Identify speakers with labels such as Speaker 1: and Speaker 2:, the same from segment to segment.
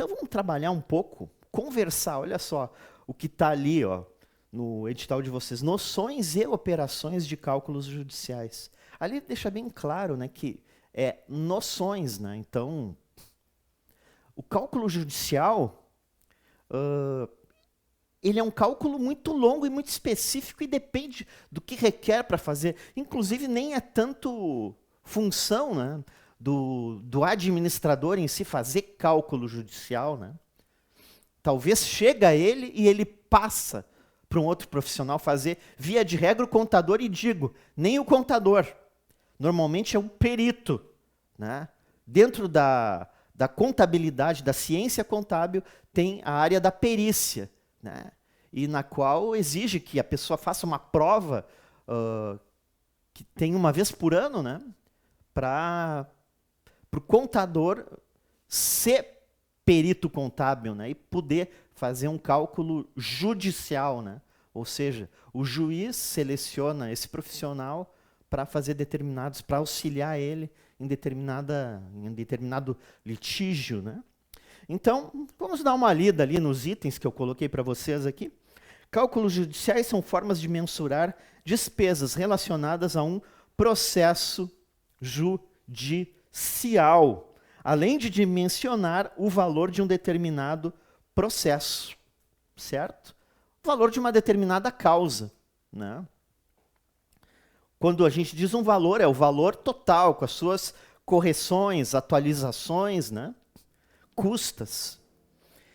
Speaker 1: Então vamos trabalhar um pouco, conversar, olha só, o que está ali, ó, no edital de vocês, noções e operações de cálculos judiciais. Ali deixa bem claro, né, que é noções, né? Então, o cálculo judicial, ele é um cálculo muito longo e muito específico e depende do que requer para fazer. Inclusive, nem é tanto função, né, do administrador em si fazer cálculo judicial, né? Talvez chega a ele e ele passa para um outro profissional fazer, via de regra, o contador, e digo, nem o contador. Normalmente é um perito, né? Dentro da contabilidade, da ciência contábil, tem a área da perícia, né? E na qual exige que a pessoa faça uma prova que tem uma vez por ano, né? Para o contador ser perito contábil, né? E poder fazer um cálculo judicial, né? Ou seja, o juiz seleciona esse profissional para fazer determinados, para auxiliar ele em determinado litígio, né? Então, vamos dar uma lida ali nos itens que eu coloquei para vocês aqui. Cálculos judiciais são formas de mensurar despesas relacionadas a um processo judicial, além de dimensionar o valor de um determinado processo, certo? O valor de uma determinada causa, né? Quando a gente diz um valor, é o valor total, com as suas correções, atualizações, né? Custas.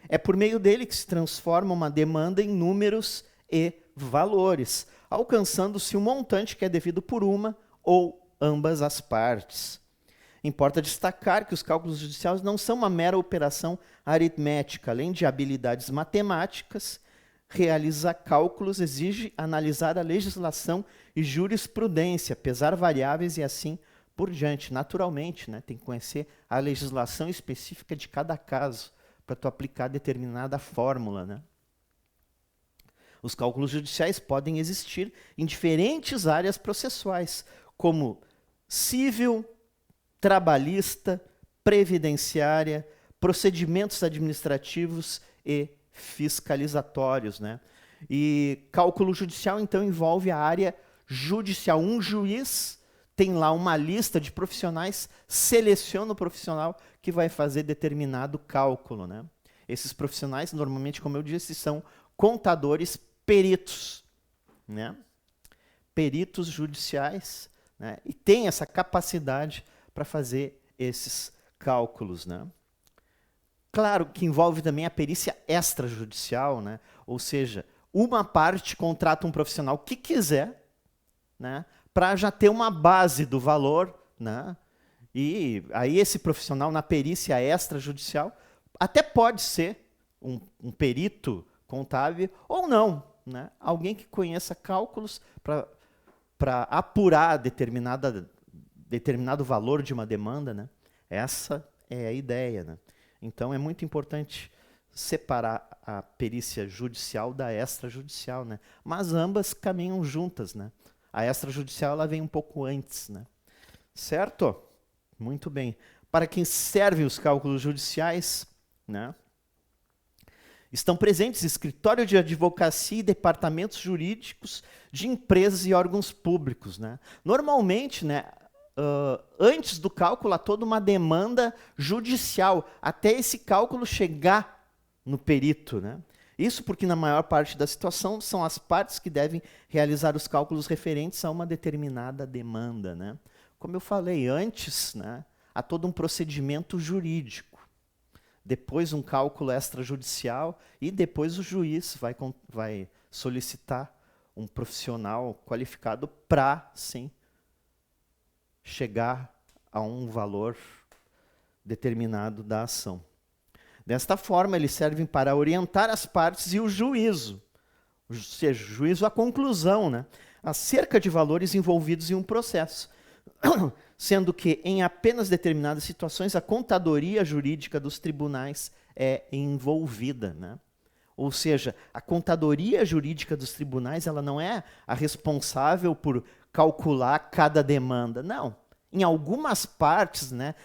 Speaker 1: É por meio dele que se transforma uma demanda em números e valores, alcançando-se o montante que é devido por uma ou ambas as partes. Importa destacar que os cálculos judiciais não são uma mera operação aritmética. Além de habilidades matemáticas, realizar cálculos exige analisar a legislação e jurisprudência, pesar variáveis e assim por diante. Naturalmente, né, tem que conhecer a legislação específica de cada caso para tu aplicar determinada fórmula, né? Os cálculos judiciais podem existir em diferentes áreas processuais, como civil, trabalhista, previdenciária, procedimentos administrativos e fiscalizatórios, né? E cálculo judicial, então, envolve a área judicial. Um juiz tem lá uma lista de profissionais, seleciona o profissional que vai fazer determinado cálculo, né? Esses profissionais, normalmente, como eu disse, são contadores peritos, né? Peritos judiciais, né? E tem essa capacidade para fazer esses cálculos, né? Claro que envolve também a perícia extrajudicial, né? Ou seja, uma parte contrata um profissional que quiser, né? Para já ter uma base do valor, né? E aí esse profissional na perícia extrajudicial até pode ser um perito contábil ou não, né? Alguém que conheça cálculos para apurar determinado valor de uma demanda, né? Essa é a ideia, né? Então é muito importante separar a perícia judicial da extrajudicial, né? Mas ambas caminham juntas, né? A extrajudicial ela vem um pouco antes, né? Certo? Muito bem. Para quem servem os cálculos judiciais, né? Estão presentes escritório de advocacia e departamentos jurídicos de empresas e órgãos públicos, né? Normalmente, né, antes do cálculo, há toda uma demanda judicial, até esse cálculo chegar no perito, né? Isso porque, na maior parte da situação, são as partes que devem realizar os cálculos referentes a uma determinada demanda, né? Como eu falei antes, né, há todo um procedimento jurídico. Depois um cálculo extrajudicial e depois o juiz vai solicitar um profissional qualificado para, sim, chegar a um valor determinado da ação. Desta forma, eles servem para orientar as partes e o juízo, ou seja, o juízo, a conclusão, né, acerca de valores envolvidos em um processo, sendo que, em apenas determinadas situações, a contadoria jurídica dos tribunais é envolvida, né? Ou seja, a contadoria jurídica dos tribunais ela não é a responsável por calcular cada demanda. Não. Em algumas partes, né,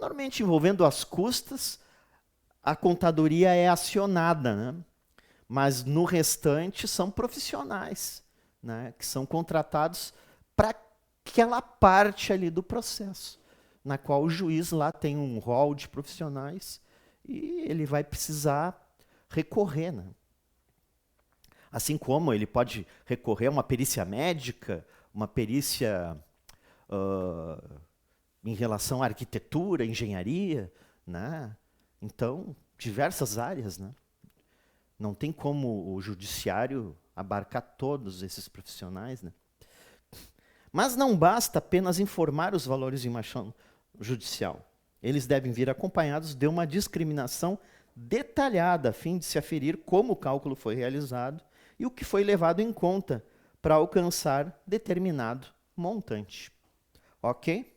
Speaker 1: normalmente envolvendo as custas, a contadoria é acionada, né? Mas no restante são profissionais, né? Que são contratados para aquela parte ali do processo, na qual o juiz lá tem um rol de profissionais e ele vai precisar recorrer, né? Assim como ele pode recorrer a uma perícia médica, uma perícia em relação à arquitetura, engenharia, né? Então, diversas áreas, né? Não tem como o judiciário abarcar todos esses profissionais, né? Mas não basta apenas informar os valores em uma ação judicial. Eles devem vir acompanhados de uma discriminação detalhada, a fim de se aferir como o cálculo foi realizado e o que foi levado em conta para alcançar determinado montante. Ok?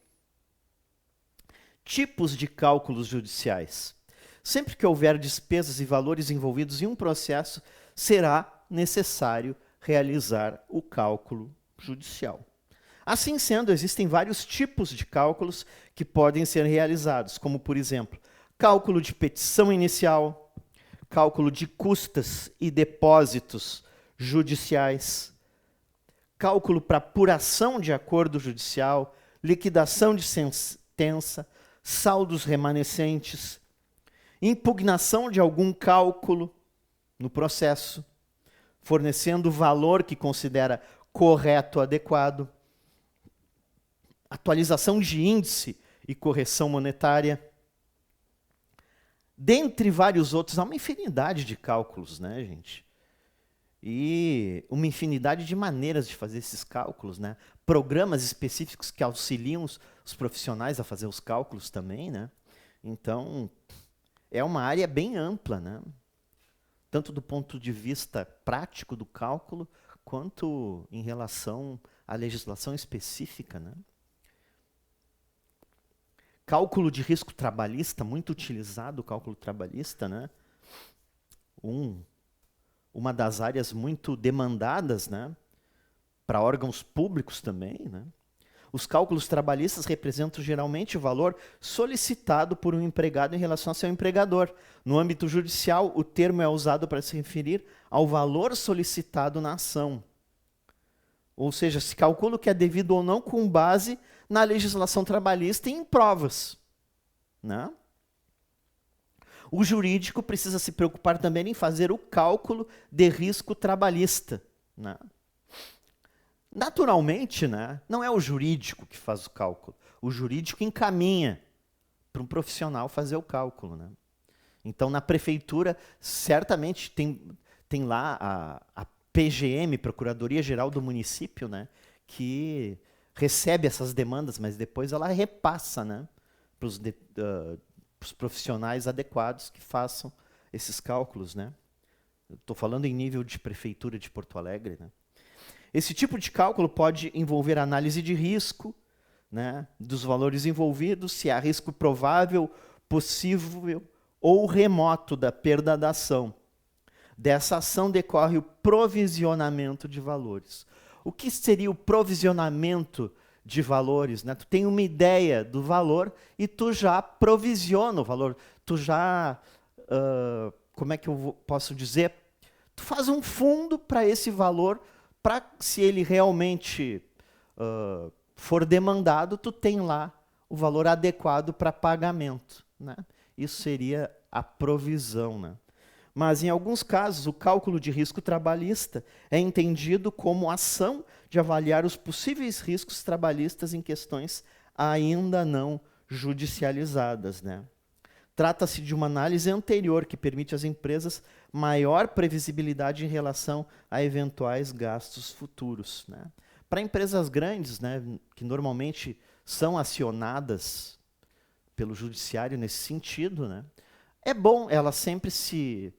Speaker 1: Tipos de cálculos judiciais. Sempre que houver despesas e valores envolvidos em um processo, será necessário realizar o cálculo judicial. Assim sendo, existem vários tipos de cálculos que podem ser realizados, como, por exemplo, cálculo de petição inicial, cálculo de custas e depósitos judiciais, cálculo para apuração de acordo judicial, liquidação de sentença, saldos remanescentes, impugnação de algum cálculo no processo, fornecendo o valor que considera correto ou adequado, atualização de índice e correção monetária, dentre vários outros. Há uma infinidade de cálculos, né, gente? E uma infinidade de maneiras de fazer esses cálculos, né? Programas específicos que auxiliam os profissionais a fazer os cálculos também, né? Então, é uma área bem ampla, né? Tanto do ponto de vista prático do cálculo, quanto em relação à legislação específica, né? Cálculo de risco trabalhista, muito utilizado o cálculo trabalhista, né? Uma das áreas muito demandadas, né? Para órgãos públicos também, né? Os cálculos trabalhistas representam geralmente o valor solicitado por um empregado em relação ao seu empregador. No âmbito judicial, o termo é usado para se referir ao valor solicitado na ação. Ou seja, se calcula o que é devido ou não com base na legislação trabalhista e em provas, né? O jurídico precisa se preocupar também em fazer o cálculo de risco trabalhista, né? Naturalmente, né, não é o jurídico que faz o cálculo. O jurídico encaminha para um profissional fazer o cálculo, né? Então, na prefeitura, certamente tem lá a PGM, Procuradoria-Geral do Município, né, que recebe essas demandas, mas depois ela repassa, né, para os profissionais adequados que façam esses cálculos, né? Estou falando em nível de prefeitura de Porto Alegre, né? Esse tipo de cálculo pode envolver análise de risco, né, dos valores envolvidos, se há risco provável, possível ou remoto da perda da ação. Dessa ação decorre o provisionamento de valores. O que seria o provisionamento de valores, né? Tu tem uma ideia do valor e tu já provisiona o valor. Tu já, como é que eu posso dizer? Tu faz um fundo para esse valor, para se ele realmente for demandado, tu tem lá o valor adequado para pagamento, né? Isso seria a provisão, né? Mas, em alguns casos, o cálculo de risco trabalhista é entendido como ação de avaliar os possíveis riscos trabalhistas em questões ainda não judicializadas, né? Trata-se de uma análise anterior que permite às empresas maior previsibilidade em relação a eventuais gastos futuros, né? Para empresas grandes, né, que normalmente são acionadas pelo judiciário nesse sentido, né, é bom elas sempre se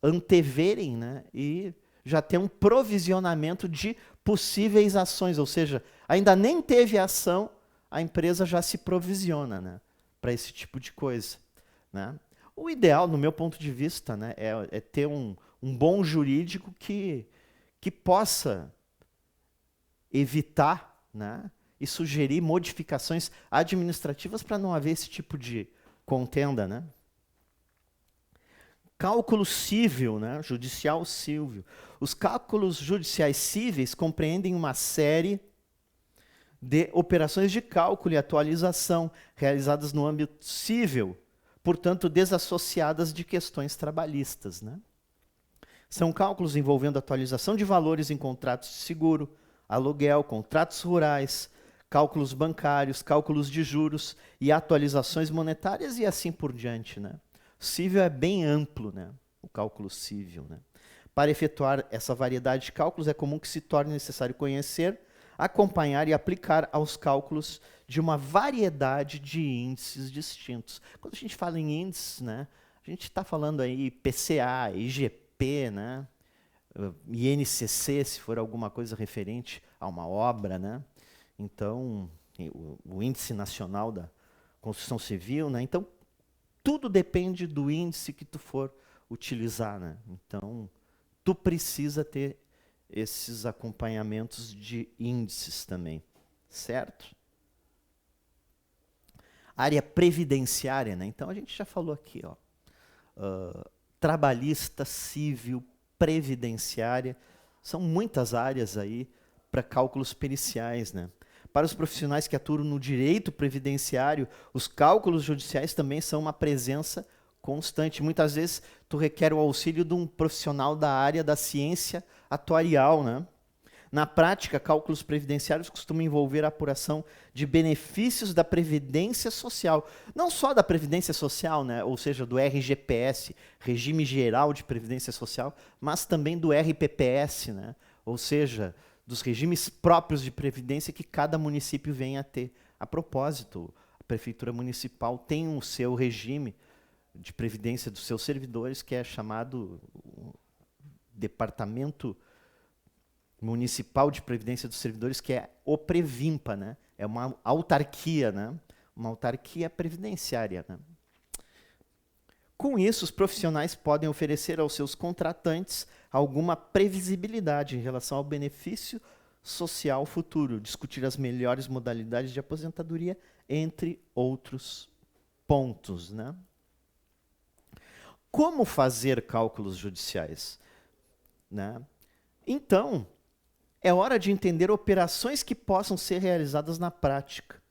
Speaker 1: anteverem, né, e já ter um provisionamento de possíveis ações, ou seja, ainda nem teve ação, a empresa já se provisiona, né, para esse tipo de coisa, né? O ideal, no meu ponto de vista, né, é ter um bom jurídico que possa evitar, né, e sugerir modificações administrativas para não haver esse tipo de contenda, né? Cálculo cível, né? Judicial cível. Os cálculos judiciais cíveis compreendem uma série de operações de cálculo e atualização realizadas no âmbito cível, portanto desassociadas de questões trabalhistas, né? São cálculos envolvendo atualização de valores em contratos de seguro, aluguel, contratos rurais, cálculos bancários, cálculos de juros e atualizações monetárias e assim por diante, né? Cível é bem amplo, né? O cálculo cível, né? Para efetuar essa variedade de cálculos, é comum que se torne necessário conhecer, acompanhar e aplicar aos cálculos de uma variedade de índices distintos. Quando a gente fala em índices, né, a gente está falando aí PCA, IGP, né, INCC, se for alguma coisa referente a uma obra, né? Então, o Índice Nacional da Construção Civil, né? Então, tudo depende do índice que tu for utilizar, né? Então, tu precisa ter esses acompanhamentos de índices também, certo? Área previdenciária, né? Então, a gente já falou aqui, ó, trabalhista, civil, previdenciária, são muitas áreas aí para cálculos periciais, né? Para os profissionais que atuam no direito previdenciário, os cálculos judiciais também são uma presença constante. Muitas vezes, tu requer o auxílio de um profissional da área da ciência atuarial, né? Na prática, cálculos previdenciários costumam envolver a apuração de benefícios da Previdência Social. Não só da Previdência Social, né? Ou seja, do RGPS, Regime Geral de Previdência Social, mas também do RPPS, né? Ou seja, dos regimes próprios de previdência que cada município vem a ter. A propósito, a Prefeitura Municipal tem o seu regime de previdência dos seus servidores, que é chamado Departamento Municipal de Previdência dos Servidores, que é o Previmpa, né? É uma autarquia, né? Uma autarquia previdenciária, né? Com isso, os profissionais podem oferecer aos seus contratantes alguma previsibilidade em relação ao benefício social futuro, discutir as melhores modalidades de aposentadoria, entre outros pontos, né? Como fazer cálculos judiciais, né? Então, é hora de entender operações que possam ser realizadas na prática,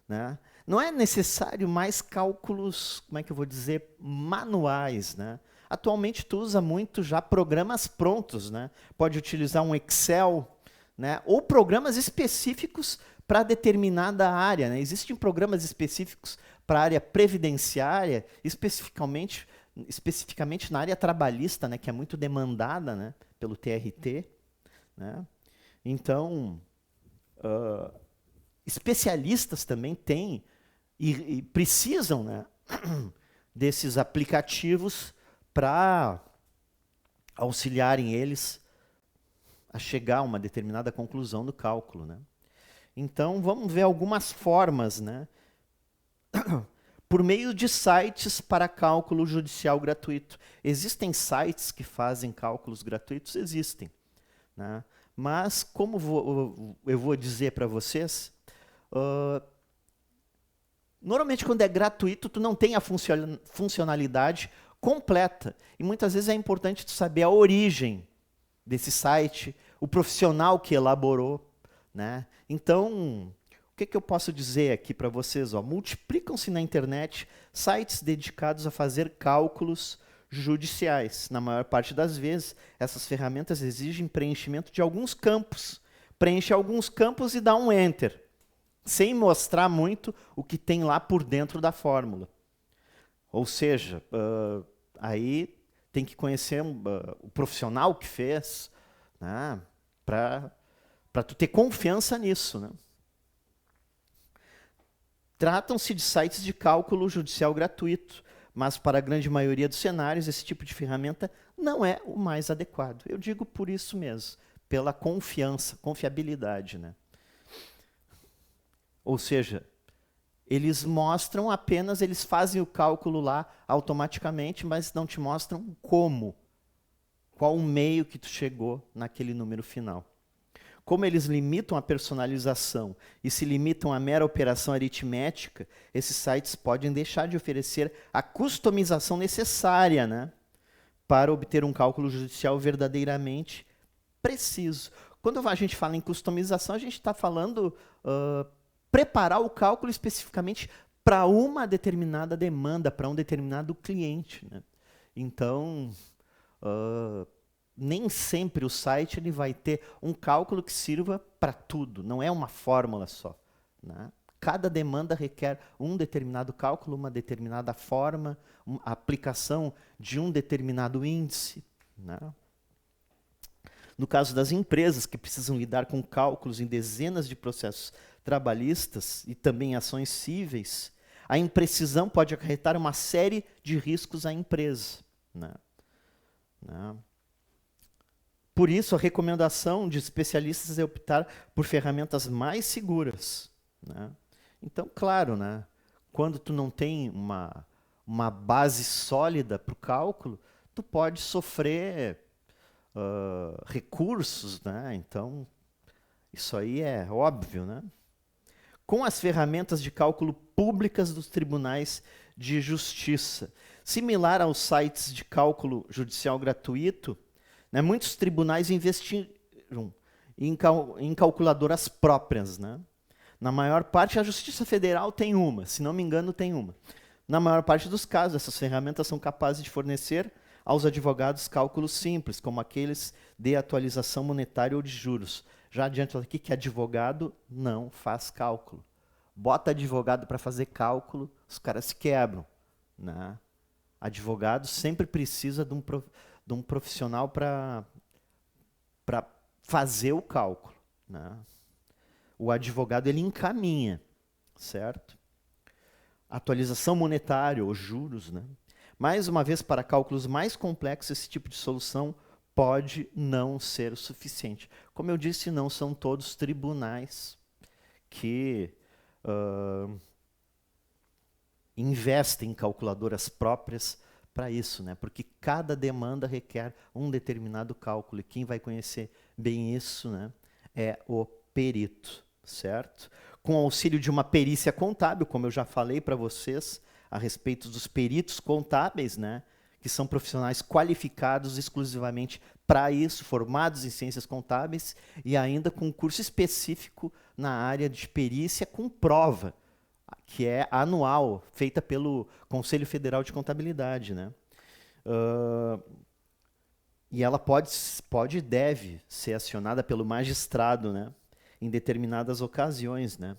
Speaker 1: né? Não é necessário mais cálculos, como é que eu vou dizer, manuais, né? Atualmente tu usa muito já programas prontos, né? Pode utilizar um Excel, né? Ou programas específicos para determinada área, né? Existem programas específicos para a área previdenciária, especificamente na área trabalhista, né? Que é muito demandada, né? Pelo TRT, né? Então, especialistas também têm e precisam, né, desses aplicativos para auxiliarem eles a chegar a uma determinada conclusão do cálculo, né? Então, vamos ver algumas formas, né? Por meio de sites para cálculo judicial gratuito. Existem sites que fazem cálculos gratuitos? Existem, né? Mas, como eu vou dizer para vocês, normalmente quando é gratuito, tu não tem a funcionalidade completa. E muitas vezes é importante tu saber a origem desse site, o profissional que elaborou, né? Então, o que eu posso dizer aqui para vocês? Multiplicam-se na internet sites dedicados a fazer cálculos judiciais. Na maior parte das vezes, essas ferramentas exigem preenchimento de alguns campos. Preenche alguns campos e dá um Enter, sem mostrar muito o que tem lá por dentro da fórmula. Ou seja, aí tem que conhecer o profissional que fez, né, para tu ter confiança nisso, né? Tratam-se de sites de cálculo judicial gratuito, mas para a grande maioria dos cenários, esse tipo de ferramenta não é o mais adequado. Eu digo por isso mesmo, pela confiabilidade, né? Ou seja, eles mostram apenas, eles fazem o cálculo lá automaticamente, mas não te mostram como, qual o meio que tu chegou naquele número final. Como eles limitam a personalização e se limitam à mera operação aritmética, esses sites podem deixar de oferecer a customização necessária, né, para obter um cálculo judicial verdadeiramente preciso. Quando a gente fala em customização, a gente está falando preparar o cálculo especificamente para uma determinada demanda, para um determinado cliente, né? Então, nem sempre o site ele vai ter um cálculo que sirva para tudo, não é uma fórmula só, né? Cada demanda requer um determinado cálculo, uma determinada forma, a aplicação de um determinado índice, né? No caso das empresas que precisam lidar com cálculos em dezenas de processos trabalhistas e também ações cíveis, a imprecisão pode acarretar uma série de riscos à empresa, né? Por isso, a recomendação de especialistas é optar por ferramentas mais seguras, né? Então, claro, né, quando tu não tem uma base sólida para o cálculo, tu pode sofrer recursos, né? Então, isso aí é óbvio, né? Com as ferramentas de cálculo públicas dos tribunais de justiça, similar aos sites de cálculo judicial gratuito, né, muitos tribunais investiram em calculadoras próprias, né? Na maior parte, a Justiça Federal tem uma, se não me engano, tem uma. Na maior parte dos casos, essas ferramentas são capazes de fornecer aos advogados cálculos simples, como aqueles de atualização monetária ou de juros. Já adianto aqui que advogado não faz cálculo. Bota advogado para fazer cálculo, os caras se quebram, né? Advogado sempre precisa de um profissional para fazer o cálculo, né? O advogado ele encaminha, certo? Atualização monetária ou juros, né? Mais uma vez, para cálculos mais complexos, esse tipo de solução pode não ser o suficiente. Como eu disse, não são todos tribunais que investem em calculadoras próprias para isso, né? Porque cada demanda requer um determinado cálculo, e quem vai conhecer bem isso, né, é o perito, certo? Com auxílio de uma perícia contábil, como eu já falei para vocês, a respeito dos peritos contábeis, né, que são profissionais qualificados exclusivamente para isso, formados em ciências contábeis e ainda com um curso específico na área de perícia com prova, que é anual, feita pelo Conselho Federal de Contabilidade, né? E ela pode e deve ser acionada pelo magistrado, né, em determinadas ocasiões, né?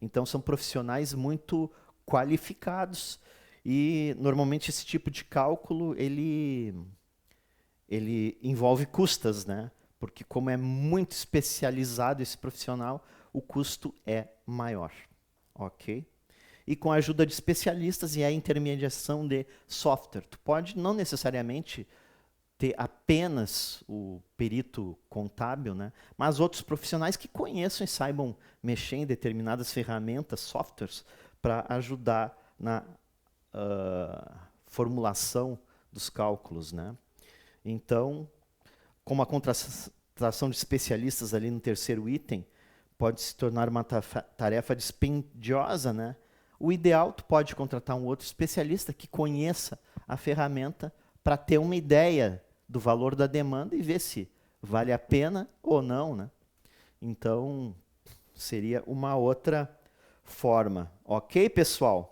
Speaker 1: Então, são profissionais muito qualificados e, normalmente, esse tipo de cálculo ele envolve custas, né? Porque, como é muito especializado esse profissional, o custo é maior, ok? E com a ajuda de especialistas e a intermediação de software. Tu pode não necessariamente ter apenas o perito contábil, né, mas outros profissionais que conheçam e saibam mexer em determinadas ferramentas, softwares, para ajudar na formulação dos cálculos, né? Então, como a contratação de especialistas ali no terceiro item pode se tornar uma tarefa dispendiosa, né? O ideal, tu pode contratar um outro especialista que conheça a ferramenta para ter uma ideia do valor da demanda e ver se vale a pena ou não, né? Então, seria uma outra forma. Ok, pessoal?